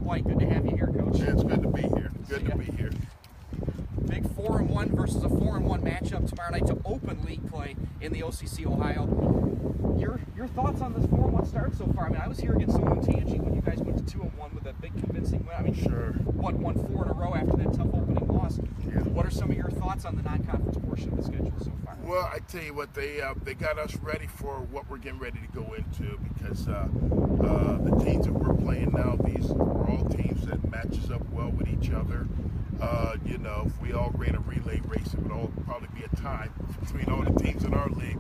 White, good to have you here, Coach. Yeah, it's good to be here. Good to be here. Big 4-1 versus a 4-1 matchup tomorrow night to open league play in the OCC Ohio. Your thoughts on this 4-1 start so far? I mean, I was here against Tangi when you guys went to 2-1 with a big convincing win. I mean, sure. Won 4 in a row after that tough opening loss. Yeah. What are some of your thoughts on the non-conference portion of the schedule so far? Well, I tell you what, they got us ready for what we're getting ready to go into, because the teams that we're playing now, these are all teams that matches up well with each other. You know, if we all ran a relay race, it would all probably be a tie between all the teams in our league,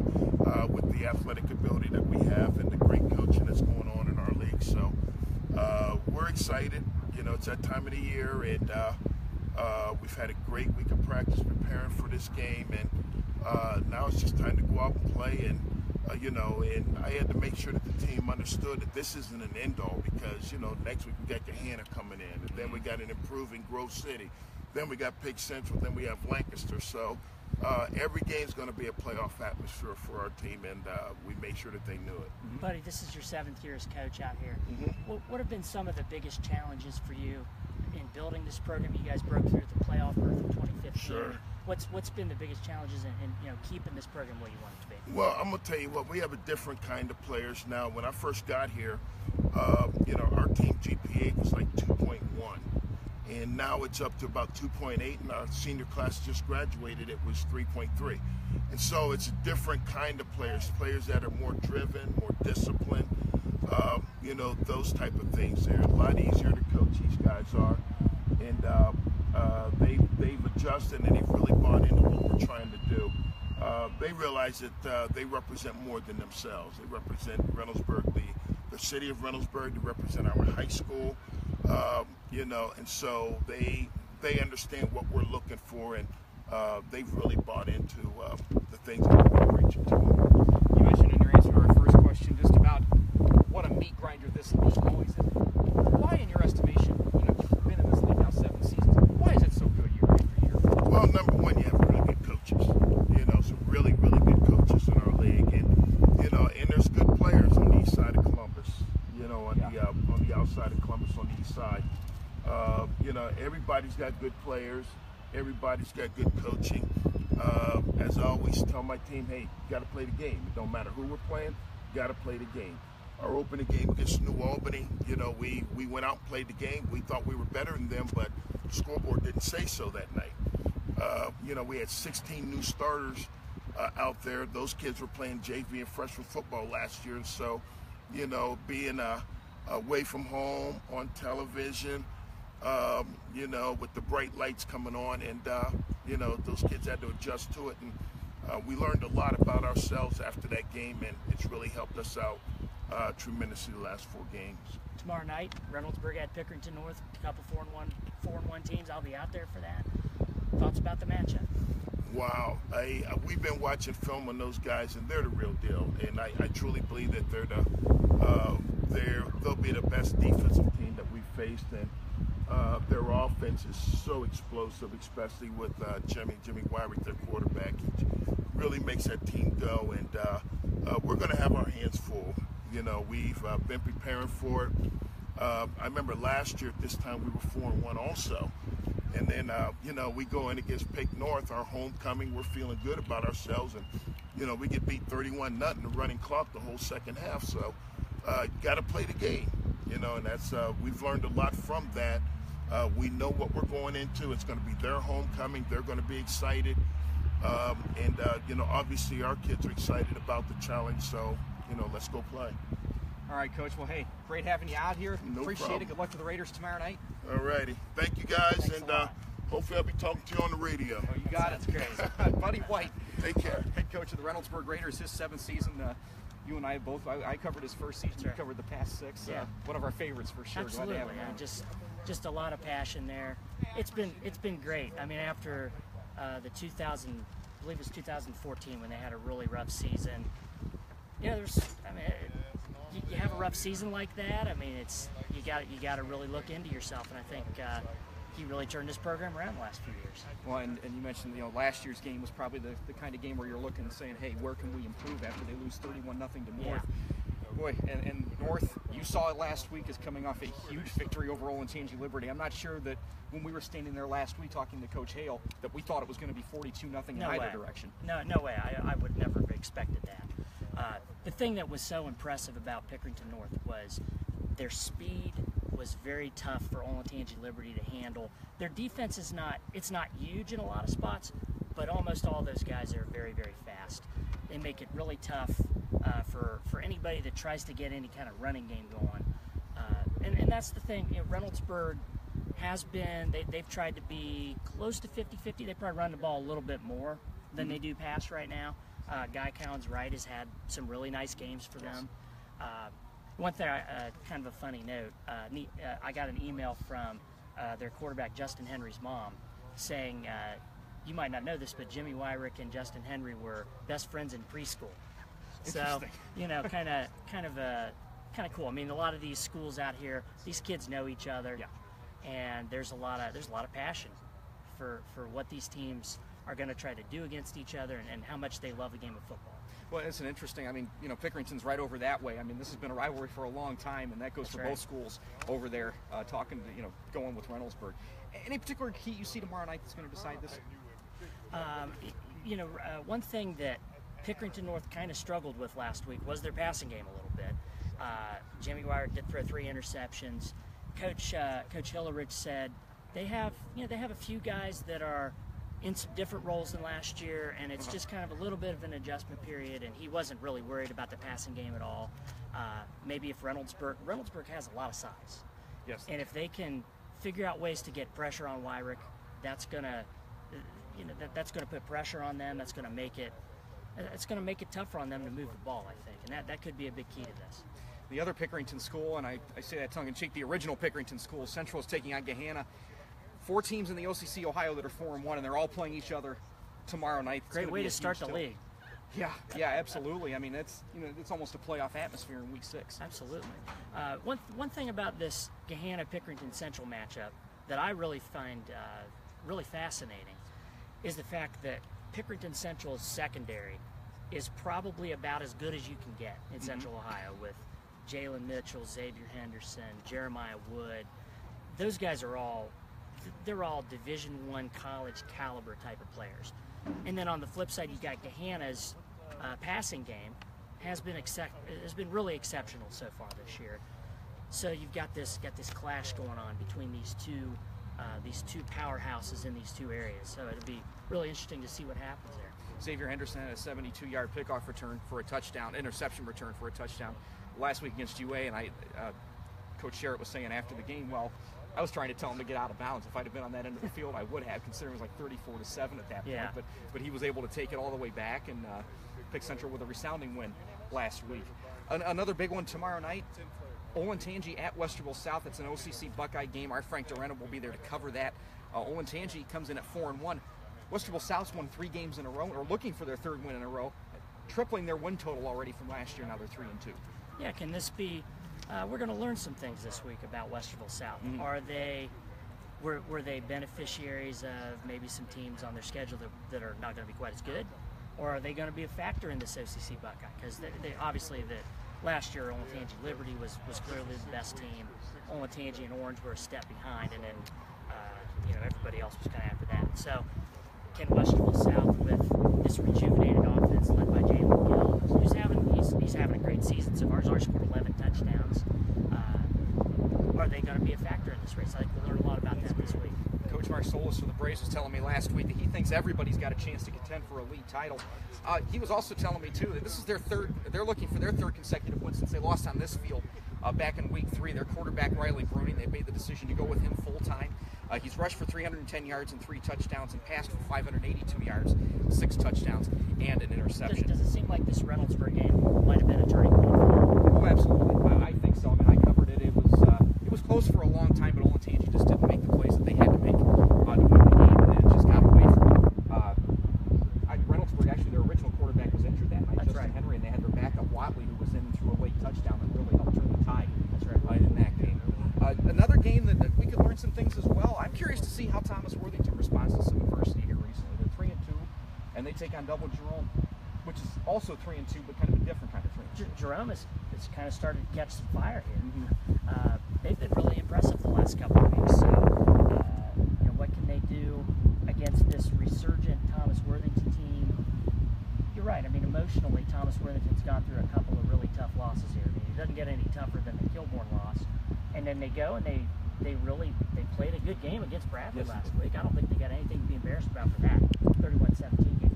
with the athletic ability that we have and the great coaching that's going on in our league. So we're excited. You know, it's that time of the year, and we've had a great week of practice preparing for this game, and now it's just time to go out and play. And you know, and I had to make sure that the team understood that this isn't an end-all, because, you know, next week we got Gahanna coming in, and then we got an improving Grove City, then we got Pig Central, then we have Lancaster. So every game's going to be a playoff atmosphere for our team, and we made sure that they knew it. Buddy, this is your 7th year as coach out here. What have been some of the biggest challenges for you in building this program? You guys broke through the playoff berth in 2015. Sure. What's been the biggest challenges in you know, keeping this program where you want it to be? Well, I'm gonna tell you what, we have a different kind of players now. When I first got here, you know, our team GPA was like 2.1, and now it's up to about 2.8, and our senior class just graduated, it was 3.3. And so it's a different kind of players that are more driven, more disciplined, you know, those type of things. They're a lot easier to coach, these guys are, and they've adjusted, and they've really bought into what we're trying to do. They realize that they represent more than themselves. They represent Reynoldsburg, the city of Reynoldsburg. They represent our high school, you know, and so they understand what we're looking for, and they've really bought into the things that we're preaching to them. You mentioned in your answer to our first question just about what a meat grinder this league always is. Why, in your estimation, you know, you've been in this league now 7 seasons, why is it so good year after year? Well, number one, you have really good coaches. You know, some really, really good coaches in our league, and you know, and there's good players on the east side of Columbus. You know, on the outside of Columbus, on the east side. You know, everybody's got good players. Everybody's got good coaching. As I always tell my team, hey, you got to play the game. It don't matter who we're playing, you got to play the game. Our opening game against New Albany, you know, we went out and played the game. We thought we were better than them, but the scoreboard didn't say so that night. You know, we had 16 new starters out there. Those kids were playing JV and freshman football last year, and so, you know, being away from home on television, you know, with the bright lights coming on, and you know, those kids had to adjust to it, and we learned a lot about ourselves after that game, and it's really helped us out tremendously the last 4 games. Tomorrow night, Reynoldsburg at Pickerington North, a couple 4-1 teams. I'll be out there for that. Thoughts about the matchup? Wow, we've been watching film on those guys, and they're the real deal. And I truly believe that they'll be the best defensive team that we've faced, and their offense is so explosive, especially with Jimmy Wyrick, their quarterback. He really makes that team go, and we're going to have our hands full. You know, we've been preparing for it. I remember last year at this time we were 4-1 also. And then, you know, we go in against Pick North, our homecoming. We're feeling good about ourselves. And, you know, we get beat 31-0, the running clock the whole second half. So, got to play the game, you know, and that's, we've learned a lot from that. We know what we're going into. It's going to be their homecoming. They're going to be excited. And you know, obviously our kids are excited about the challenge. So, you know, let's go play. All right, Coach. Well, hey, great having you out here. No Appreciate problem. it. Good luck to the Raiders tomorrow night. All righty. Thank you, guys. Thanks and a lot. hopefully I'll be talking to you on the radio. Oh, you got That's it. great. Buddy White, Take care. head coach of the Reynoldsburg Raiders, his 7th season. You and I both, I covered his first season. That's right. You covered the past 6. Yeah. One of our favorites for sure. Absolutely, Glad to have him and on. just a lot of passion there. It's been great. I mean, after the 2000, I believe it was 2014 when they had a really rough season. You know, you have a rough season like that. I mean, you got to really look into yourself, and I think he really turned his program around the last few years. Well, and you mentioned, you know, last year's game was probably the kind of game where you're looking and saying, hey, where can we improve after they lose 31-0 to North? Yeah. Boy, and North, You saw it last week as coming off a huge victory over Olentangy Liberty. I'm not sure that when we were standing there last week talking to Coach Hale that we thought it was going to be 42-0 in either direction. No way. I would never have expected that. The thing that was so impressive about Pickerington North was their speed was very tough for Olentangy Liberty to handle. Their defense is not huge in a lot of spots, but almost all those guys are very, very fast. They make it really tough for anybody that tries to get any kind of running game going. And that's the thing. Reynoldsburg has been, they've tried to be close to 50-50. They probably run the ball a little bit more than they do pass right now. Guy Cowan's right has had some really nice games for them. One thing, kind of a funny note, I got an email from their quarterback, Justin Henry's mom, saying, you might not know this, but Jimmy Wyrick and Justin Henry were best friends in preschool. So, kind of cool. I mean, a lot of these schools out here, these kids know each other, and there's a lot of passion for what these teams are going to try to do against each other and how much they love the game of football. Well, it's an interesting, Pickerington's right over that way. I mean, this has been a rivalry for a long time, and that goes for both schools over there, going with Reynoldsburg. Any particular key you see tomorrow night that's going to decide this? One thing that Pickerington North kind of struggled with last week was their passing game a little bit. Jimmy Wyrick did throw 3 interceptions. Coach Hillerich said they have a few guys that are in some different roles than last year, and it's just kind of a little bit of an adjustment period, and he wasn't really worried about the passing game at all. Maybe if Reynoldsburg has a lot of size. Yes. And if they can figure out ways to get pressure on Wyrick, that's gonna put pressure on them. It's gonna make it tougher on them to move the ball, I think, and that could be a big key to this. The other Pickerington school, and I say that tongue-in-cheek, the original Pickerington school, Central, is taking on Gahanna. 4 teams in the OCC Ohio that are 4-1, and they're all playing each other tomorrow night. Great way to start the league. Yeah, absolutely. I mean, it's almost a playoff atmosphere in Week 6. Absolutely. One thing about this Gahanna-Pickerington Central matchup that I really find really fascinating is the fact that Pickerington Central's secondary is probably about as good as you can get in Central Ohio with Jalen Mitchell, Xavier Henderson, Jeremiah Wood. Those guys are all Division I college caliber type of players. And then on the flip side, you got Gahanna's passing game has been really exceptional so far this year. So you've got this clash going on between these two powerhouses in these 2 areas. So it'll be really interesting to see what happens there. Xavier Henderson had a 72-yard pickoff return for a touchdown, interception return for a touchdown last week against UA, and Coach Jarrod was saying after the game, well, I was trying to tell him to get out of bounds. If I'd have been on that end of the field, I would have, considering it was like 34-7 at that point. But he was able to take it all the way back and pick Central with a resounding win last week. Another big one tomorrow night, Olentangy at Westerville South. It's an OCC Buckeye game. Our Frank Dorena will be there to cover that. Olentangy comes in at 4-1. Westerville South's won 3 games in a row, or looking for their 3rd win in a row, tripling their win total already from last year. Now they're 3-2. Yeah, can this be? We're going to learn some things this week about Westerville South. Were they beneficiaries of maybe some teams on their schedule that are not going to be quite as good, or are they going to be a factor in this OCC Buckeye? Because they obviously last year Olentangy Liberty was clearly the best team. Olentangy and Orange were a step behind, and then everybody else was kind of after that. So can Westerville South, with this rejuvenated offense led by Jalen Gill, he's having a great season so far. He's already scored 11 touchdowns. Are they going to be a factor in this race? I think we'll learn a lot about that this week. Coach Marsolis for the Braves was telling me last week that he thinks everybody's got a chance to contend for a league title. He was also telling me too that this is they're looking for their 3rd consecutive win since they lost on this field back in Week 3. Their quarterback Riley Bruning, they made the decision to go with him full time. He's rushed for 310 yards and 3 touchdowns and passed for 582 yards, 6 touchdowns, and an interception. Does it seem like this Reynoldsburg game might have been a turning point for them? Oh, absolutely. I think so. I mean, I covered it. It was close for a long time, but Olentangy just didn't make the plays that they had to make to win the game, and then it just got away from them. Reynoldsburg, actually, their original quarterback was injured that night, Justin Henry, and they had their backup Watley, who was in and threw a late touchdown that really helped turn the tide in that game. Another game that we could learn some things as well. I'm curious to see how Thomas Worthington responds to some adversity here recently. They're 3-2, and they take on Double Jerome, which is also 3-2, but kind of a different kind of 3-2. Jerome is it's kind of started to catch some fire here. They've been really impressive the last couple of weeks. So, what can they do against this resurgent Thomas Worthington team? You're right. I mean, emotionally, Thomas Worthington's gone through a couple of really tough losses here. I mean, it doesn't get any tougher than the Kilbourne loss. And then they go and they played a good game against Bradley last week. I don't think they got anything to be embarrassed about for that 31-17 game.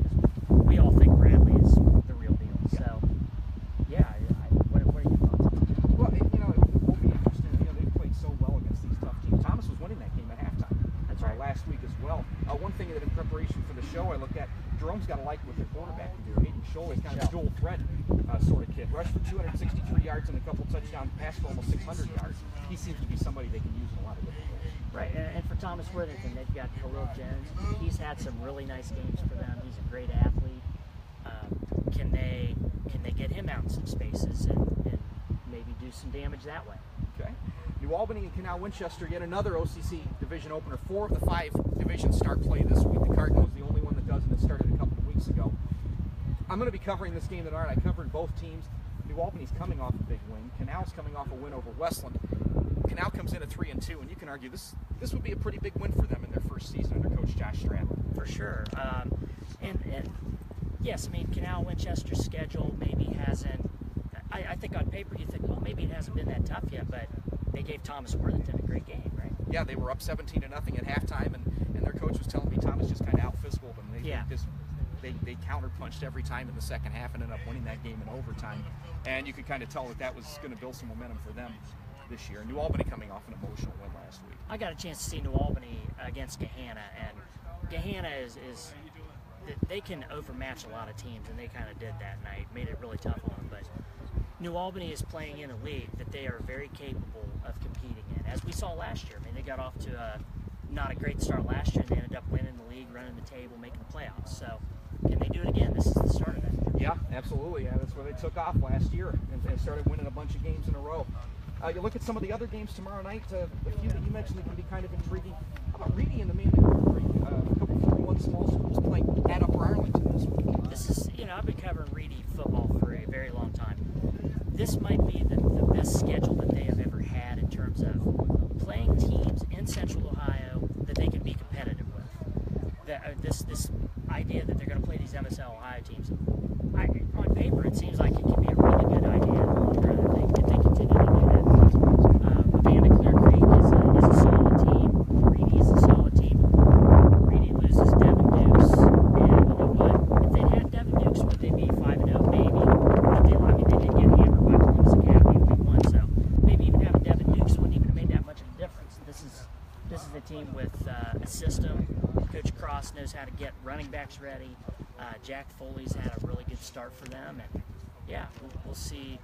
We all think Bradley is the real deal. Yeah. So, what are your thoughts? Well, it will be interesting. They've played so well against these tough teams. Thomas was winning that game at halftime. That's right. Last week as well. One thing that in preparation for the show I looked at, Jerome's got to like what their quarterback can do. Hayden Scholl is kind of a dual threat sort of kid. Rushed for 263 yards and a couple touchdowns, passed for almost 600 yards. He seems to be somebody they can use in a lot of different ways. Right, and for Thomas Worthington, they've got Khalil Jones. He's had some really nice games for them. He's a great athlete. Can they get him out in some spaces and maybe do some damage that way? Okay. New Albany and Canal Winchester, yet another OCC division opener. 4 of the 5 divisions start play this week. The Cardinal was the only one that doesn't. It started a couple of weeks ago. I'm going to be covering this game tonight. I covered both teams. New Albany's coming off a big win. Canal's coming off a win over Westland. Canal comes in at 3-2, and you can argue this would be a pretty big win for them in their first season under Coach Josh Stratton. For sure. And yes, I mean, Canal Winchester's schedule maybe hasn't. I think on paper you think, well, maybe it hasn't been that tough yet, but they gave Thomas Worthington a great game, right? Yeah, they were up 17-0 at halftime, and their coach was telling me Thomas just kind of out-physicaled them. They counter-punched every time in the second half and ended up winning that game in overtime. And you could kind of tell that was going to build some momentum for them this year. New Albany coming off an emotional win last week. I got a chance to see New Albany against Gahanna, and Gahanna is they can overmatch a lot of teams, and they kind of did that night, made it really tough on them. But New Albany is playing in a league that they are very capable of competing in, as we saw last year. I mean, they got off to not a great start last year, and they ended up winning the league, running the table, making the playoffs. So, can they do it again? This is the start of that. Yeah, absolutely. Yeah, that's where they took off last year and started winning a bunch of games in a row. You look at some of the other games tomorrow night, a few that you mentioned that can be kind of intriguing. How about Reedy and the Mandan Ulrey? A couple of 4-1 small schools playing at Upper Arlington this week. This is, I've been covering Reedy football for a very long time. This might be the best schedule that they have ever had in terms of playing teams in Central Ohio that they can be competitive with. This idea that they're going to play these MSL Ohio teams, on paper it seems like it could be a really good idea if they continue to do that. Abandon Clear Creek is a solid team. Reedy is a solid team. Reedy loses Devin Dukes, and you know what? If they had Devin Dukes, would they be 5-0? Maybe. But they did get hammered by Columbus Academy in week 1, so maybe even having Devin Dukes wouldn't even have made that much of a difference. This is a team with a system. Coach Cross knows how to get running backs ready. Jack Foley's had a really good start for them, and yeah, we'll see.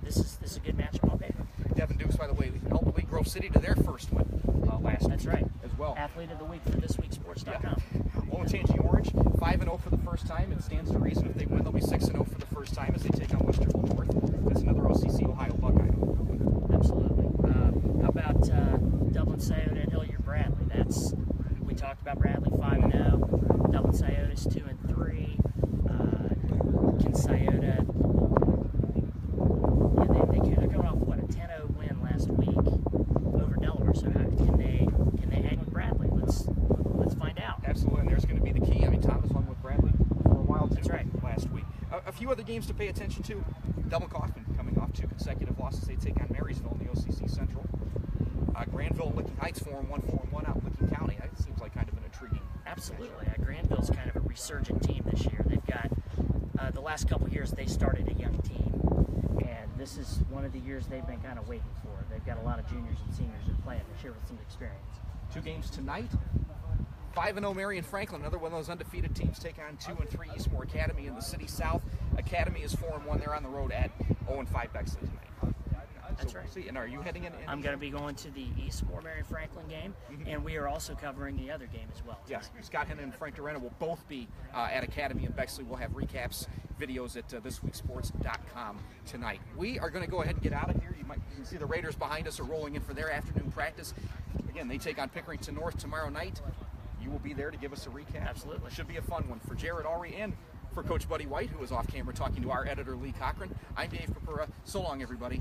This is a good matchup on paper. Devin Dukes, by the way, helped lead Grove City to their first win last week. That's right. As well. Athlete of the week for ThisWeekSports.com. Olentangy Orange, 5-0 for the first time. It stands to reason if they win, they'll be 6-0 for the first time as they take on Westerville North. That's another OCC Ohio Buckeye. Absolutely. How about Dublin Scioto and Hilliard Bradley? We talked about Bradley 5-0. Dublin Scioto's 2-3. Can Scioto? They're coming off a 10-0 win last week over Delaware. So can they hang with Bradley? Let's find out. Absolutely, and there's going to be the key. I mean, Thomas hung with Bradley for a while too. That's right. Last week. A few other games to pay attention to. Dublin Kaufman coming off 2 consecutive losses. They take on Marysville in the OCC Central. Granville and Licking Heights 4-1 out in Licking County. That seems like kind of an intriguing. Absolutely. Granville's kind of a resurgent team this year. They've got the last couple of years they started a young team, and this is one of the years they've been kind of waiting for. They've got a lot of juniors and seniors that play this year with some experience. 2 games tonight. 5-0 Marion Franklin, another one of those undefeated teams, take on 2-3 Eastmore Academy in the City South. Academy is 4-1. They're on the road at 0-5 Bexley tonight. That's right. See, and are you heading in? I'm going to be going to the Eastmore Marion Franklin game, and we are also covering the other game as well. Yes, Scott Hennon and Frank Dorena will both be at Academy in Bexley. We'll have recaps, videos at ThisWeekSports.com tonight. We are going to go ahead and get out of here. You can see the Raiders behind us are rolling in for their afternoon practice. Again, they take on Pickerington North tomorrow night. You will be there to give us a recap. Absolutely. Should be a fun one. For Jarrod, Ulrey, and For Coach Buddy White, who was off camera talking to our editor Lee Cochran, I'm Dave Purpura. So long, everybody.